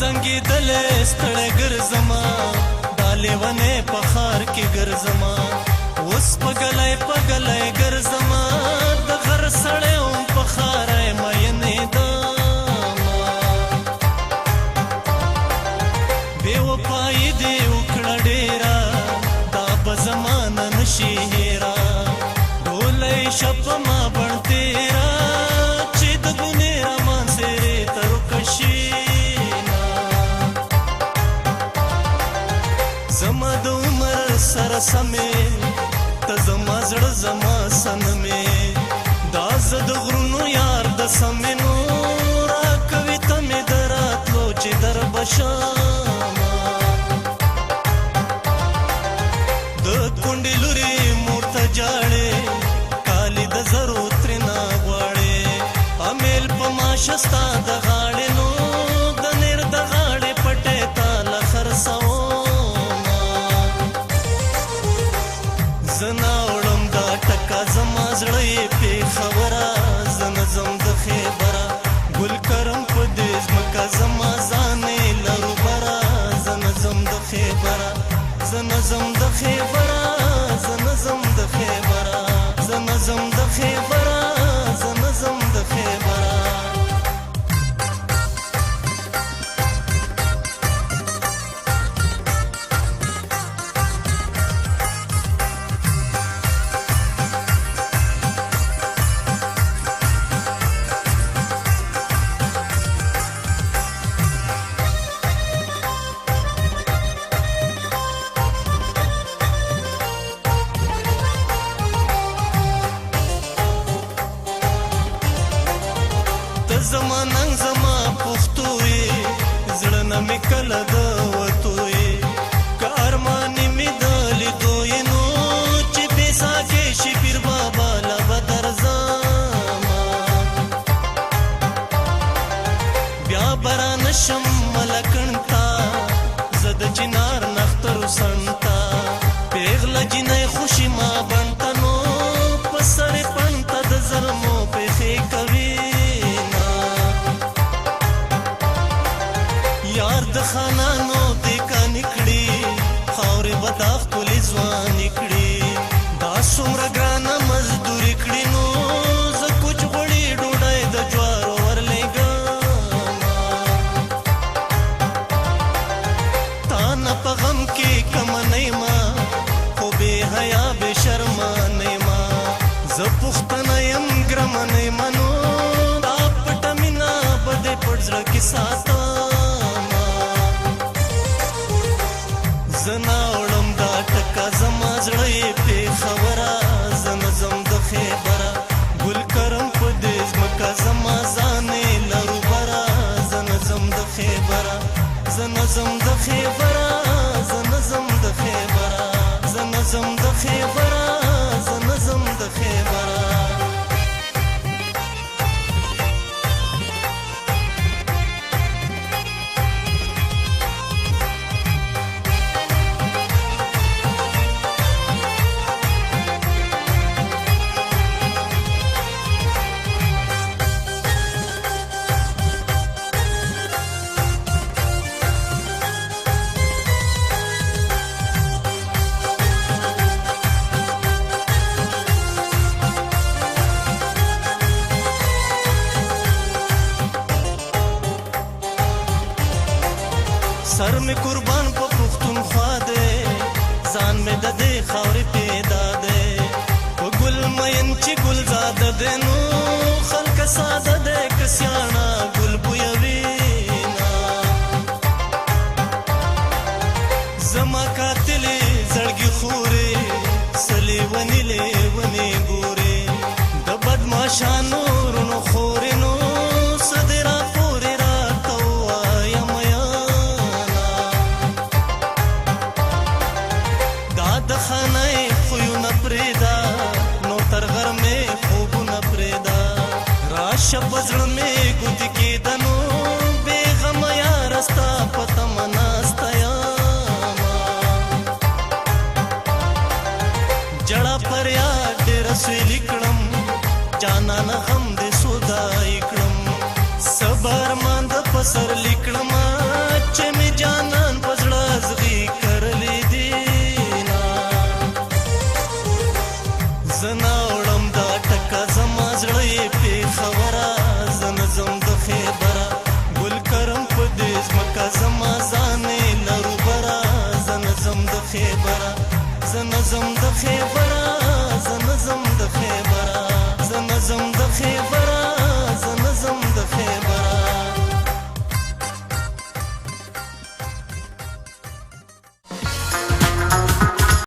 زنګېدلې ستړی ګرځما دا لیونی په ښار کې ګرځما اوس په ګلی ګرځما د غر سړی هم په ښاری مینېدما بې وفایي دې وکړه ډېره دا به زما نه نشي هېره ډولی شه په ما بڼ تېره چې د ګونې رمان څېرې ته روکه شي زما د عمر سره سمې ته زما زړه زما صنمې دا زه د غرونو یار د سمینو راکوي ته مې د راتلو چې در به شمه د کونډې لورې مور ته جاړې کالي د زرو ترېنه غواړې امیل په ماشه ستا د غاړې نو د نیر د غاړې پټې تاله خرڅوم زه ناوړم دا ټکه زما زړه یې پېښوره زه نه ځم د خیبره ګل کرم په دې ځمکه زما ځانې لرو بره زه نه ځم د خیبره زه نه ځم د خیبره زه نه ځم د خیبره زه نه ځم د خیبره زه نه ځم د خیبره زما ننګ زما پښتو یې زړه نه مې کله د وتو یې که ارمانې مې د لیدو یې نو چې بې ساکې شي پیر بابا له به درځمه بیا به رانشم ملکڼ ته زه د چنار نخترو څڼ ته پېغله جینۍ خوشي ما بڼ ته نو په سړې پڼ ته د زلمو پېښې کوي یار د خانانو دیکا نکړي خاورې به دا ښکلې ځوانې کړي دا څومره ګرانه مزدوري کړي نو زه کوچ غوړي ډوډۍ د جوارو ورلېږمه تا نه په غم کې کمه نه یمه خو بې حیا بې شرمه نه یمه زه پښتنه یم ګرمه نه یمه نو دا پټه مینه به دې پټ زړه کې ساتم زه ناوړم دا ټکه زما زړه یې پېښوره زه نه ځم د خیبره ګل کرم په دې ځمکه زما ځانې لرو بره زه نه ځم د خیبره زه نه ځم د خیبره زه نه ځم د خیبره زه نه ځم د خیبره زه نه ځم د خیبره سر می قربان په پښتونخوا دی ځان مې د دې خاورې پیدا دی په ګل مین چې ګل زاده دی نو خلکه ساده دی که سیاڼه ګل بویوینه زما قاتلې زړګي خورې څه لیونې لیونې ګورې د بدماشانو ورونو خورې نو څه دې راپورې راته ووایه د خانۍ خویونه پرېږده نو تر غرمې خوبونه پرېږده راشه په زړه مې ګوتې کېده نو بېغمه یاره ستا په تمه ناسته یمه جړه فریاد ډېره سویلي کړم جانانه غم دې سودایي کړم صبر مان د پسر لیکړم